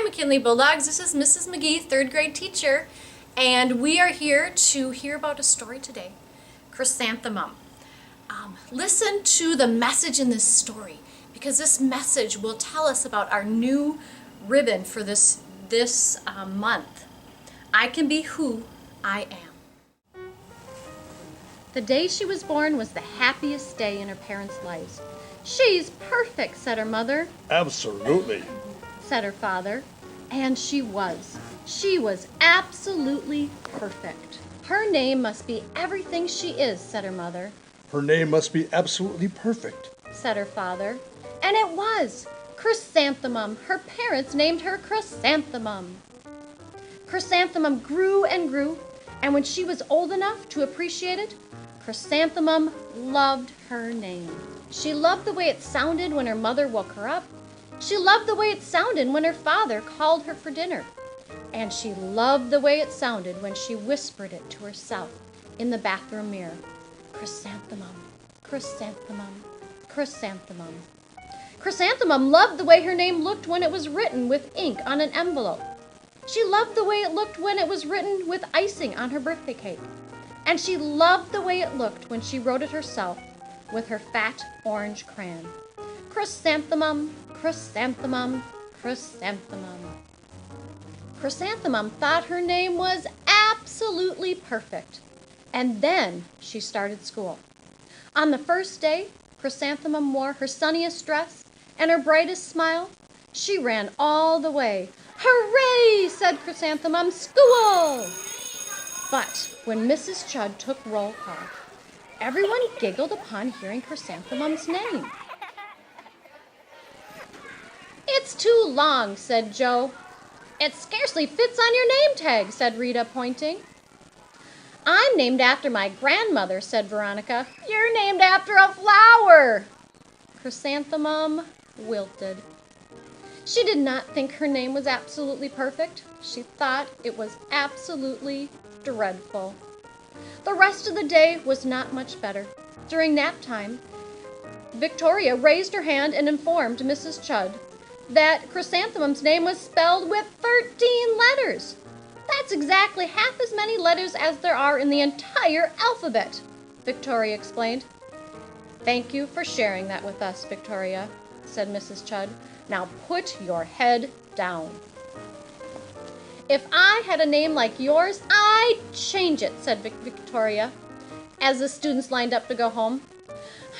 McKinley Bulldogs. This is Mrs. McGee, third grade teacher, and we are here to hear about a story today, Chrysanthemum. Listen to the message in this story, because this message will tell us about our new ribbon for this month. I can be who I am. The day she was born was the happiest day in her parents' lives. "She's perfect," said her mother. Absolutely, said her father. And she was. She was absolutely perfect. "Her name must be everything she is," said her mother. Her name must be absolutely perfect, said her father. And it was. Chrysanthemum. Her parents named her Chrysanthemum. Chrysanthemum grew and grew, and when she was old enough to appreciate it, Chrysanthemum loved her name. She loved the way it sounded when her mother woke her up. She loved the way it sounded when her father called her for dinner. And she loved the way it sounded when she whispered it to herself in the bathroom mirror. Chrysanthemum, chrysanthemum, chrysanthemum. Chrysanthemum loved the way her name looked when it was written with ink on an envelope. She loved the way it looked when it was written with icing on her birthday cake. And she loved the way it looked when she wrote it herself with her fat orange crayon. Chrysanthemum, chrysanthemum, chrysanthemum. Chrysanthemum thought her name was absolutely perfect. And then she started school. On the first day, Chrysanthemum wore her sunniest dress and her brightest smile. She ran all the way. "Hooray!" said Chrysanthemum. "School!" But when Mrs. Chud took roll call, everyone giggled upon hearing Chrysanthemum's name. "It's too long," said Joe. "It scarcely fits on your name tag," said Rita, pointing. "I'm named after my grandmother," said Veronica. "You're named after a flower." Chrysanthemum wilted. She did not think her name was absolutely perfect. She thought it was absolutely dreadful. The rest of the day was not much better. During nap time, Victoria raised her hand and informed Mrs. Chud that Chrysanthemum's name was spelled with 13 letters. "That's exactly half as many letters as there are in the entire alphabet," Victoria explained. "Thank you for sharing that with us, Victoria," said Mrs. Chud. "Now put your head down." "If I had a name like yours, I'd change it," said Victoria, as the students lined up to go home.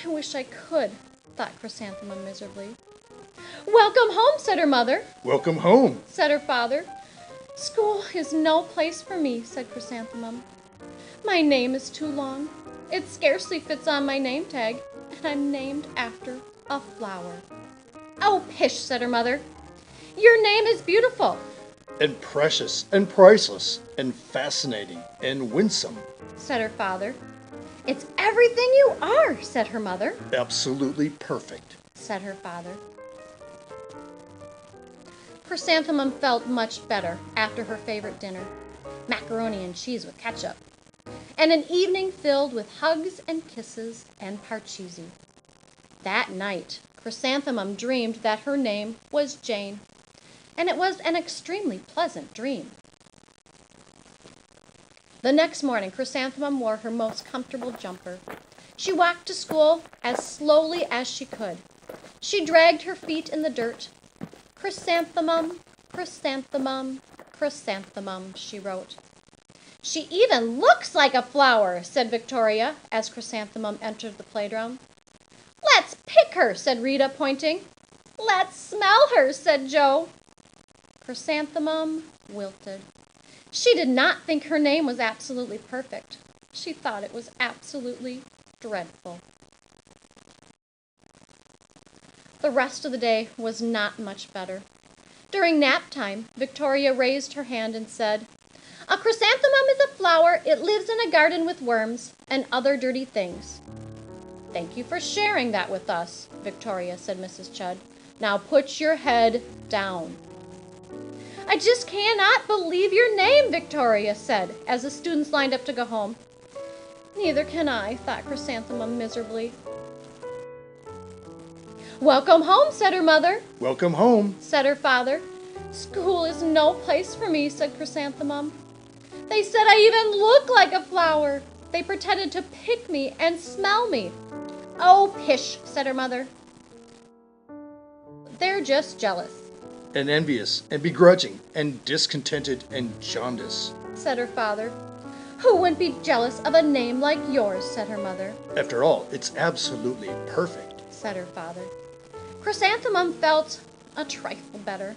"I wish I could," thought Chrysanthemum miserably. "Welcome home," said her mother. Welcome home, said her father. "School is no place for me," said Chrysanthemum. "My name is too long. It scarcely fits on my name tag, and I'm named after a flower." "Oh, pish," said her mother. "Your name is beautiful," and precious, and priceless, and fascinating, and winsome. said her father. "It's everything you are," said her mother. Absolutely perfect, said her father. Chrysanthemum felt much better after her favorite dinner, macaroni and cheese with ketchup, and an evening filled with hugs and kisses and parcheesi. That night, Chrysanthemum dreamed that her name was Jane, and it was an extremely pleasant dream. The next morning, Chrysanthemum wore her most comfortable jumper. She walked to school as slowly as she could. She dragged her feet in the dirt. "Chrysanthemum, chrysanthemum, chrysanthemum," she wrote. "She even looks like a flower," said Victoria as Chrysanthemum entered the playground. "Let's pick her," said Rita, pointing. "Let's smell her," said Joe. Chrysanthemum wilted. She did not think her name was absolutely perfect. She thought it was absolutely dreadful. The rest of the day was not much better. During nap time, Victoria raised her hand and said, "A chrysanthemum is a flower. It lives in a garden with worms and other dirty things." "Thank you for sharing that with us, Victoria," said Mrs. Chud. "Now put your head down." "I just cannot believe your name," Victoria said, as the students lined up to go home. "Neither can I," thought Chrysanthemum miserably. "Welcome home," said her mother. Welcome home, said her father. School is no place for me, said Chrysanthemum. They said I even look like a flower. They pretended to pick me and smell me. Oh, pish, said her mother. They're just jealous, And envious, and begrudging, and discontented, and jaundiced. said her father. Who wouldn't be jealous of a name like yours, said her mother. After all, it's absolutely perfect, said her father. Chrysanthemum felt a trifle better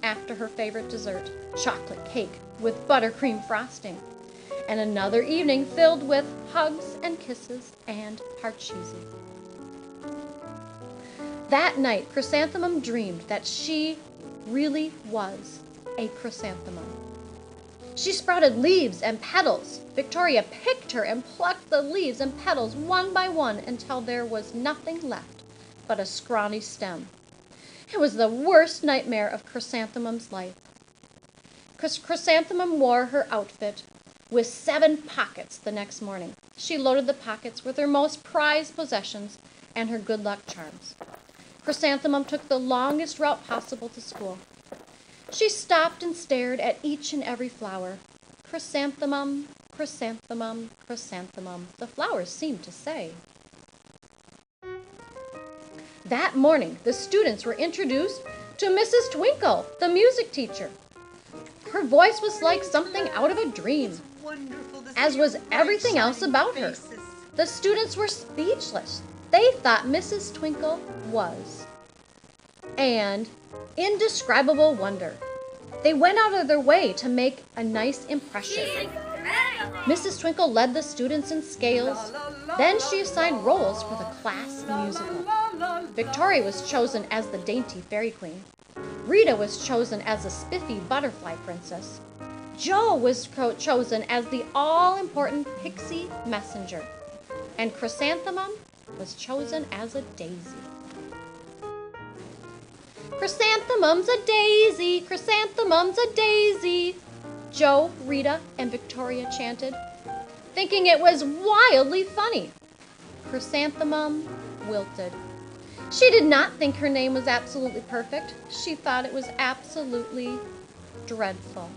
after her favorite dessert, chocolate cake with buttercream frosting, and another evening filled with hugs and kisses and parcheesi. That night, Chrysanthemum dreamed that she really was a chrysanthemum. She sprouted leaves and petals. Victoria picked her and plucked the leaves and petals one by one until there was nothing left but a scrawny stem. It was the worst nightmare of Chrysanthemum's life. Chrysanthemum wore her outfit with 7 pockets the next morning. She loaded the pockets with her most prized possessions and her good luck charms. Chrysanthemum took the longest route possible to school. She stopped and stared at each and every flower. Chrysanthemum, chrysanthemum, chrysanthemum, the flowers seemed to say. That morning, the students were introduced to Mrs. Twinkle, the music teacher. Her voice was like something out of a dream, as was everything else about her. The students were speechless. They thought Mrs. Twinkle was an indescribable wonder. They went out of their way to make a nice impression. Mrs. Twinkle led the students in scales. Then she assigned roles for the class musical. Victoria was chosen as the dainty fairy queen. Rita was chosen as the spiffy butterfly princess. Jo was chosen as the all-important pixie messenger. And Chrysanthemum was chosen as a daisy. Chrysanthemum's a daisy, chrysanthemum's a daisy, Jo, Rita, and Victoria chanted, thinking it was wildly funny. Chrysanthemum wilted. She did not think her name was absolutely perfect. She thought it was absolutely dreadful.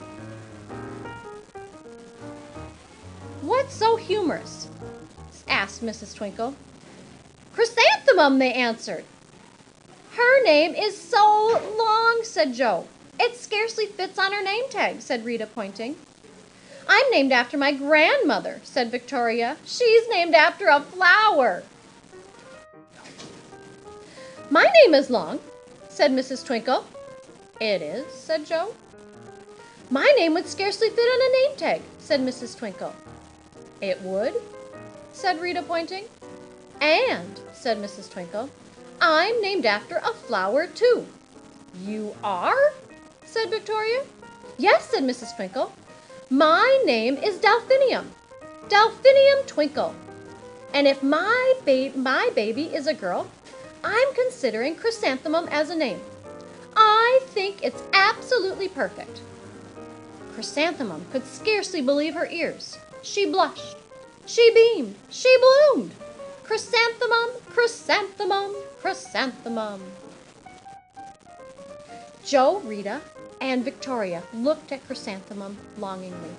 What's so humorous? Asked Mrs. Twinkle. Chrysanthemum, they answered. Her name is so long, said Jo. It scarcely fits on her name tag, said Rita, pointing. I'm named after my grandmother, said Victoria. She's named after a flower. My name is long, said Mrs. Twinkle. It is, said Jo. My name would scarcely fit on a name tag, said Mrs. Twinkle. It would, said Rita, pointing. And, said Mrs. Twinkle, I'm named after a flower, too. You are? Said Victoria. Yes, said Mrs. Twinkle. My name is Delphinium. Delphinium Twinkle. And if my baby is a girl, I'm considering Chrysanthemum as a name. I think it's absolutely perfect. Chrysanthemum could scarcely believe her ears. She blushed. She beamed. She bloomed. Chrysanthemum, chrysanthemum, chrysanthemum. Jo, Rita, and Victoria looked at Chrysanthemum longingly.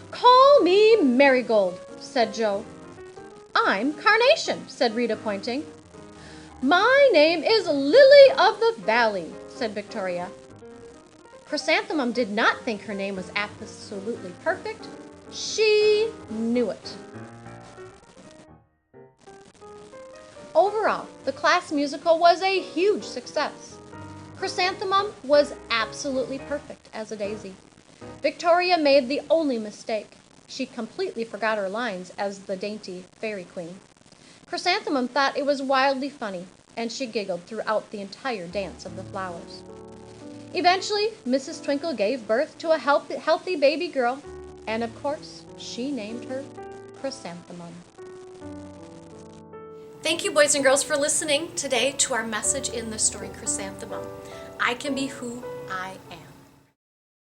Call me Marigold, said Jo. I'm Carnation, said Rita, pointing. My name is Lily of the Valley, said Victoria. Chrysanthemum did not think her name was absolutely perfect. She knew it. Overall, the class musical was a huge success. Chrysanthemum was absolutely perfect as a daisy. Victoria made the only mistake. She completely forgot her lines as the dainty fairy queen. Chrysanthemum thought it was wildly funny, and she giggled throughout the entire dance of the flowers. Eventually, Mrs. Twinkle gave birth to a healthy baby girl, and of course, she named her Chrysanthemum. Thank you, boys and girls, for listening today to our message in the story Chrysanthemum. I can be who I am.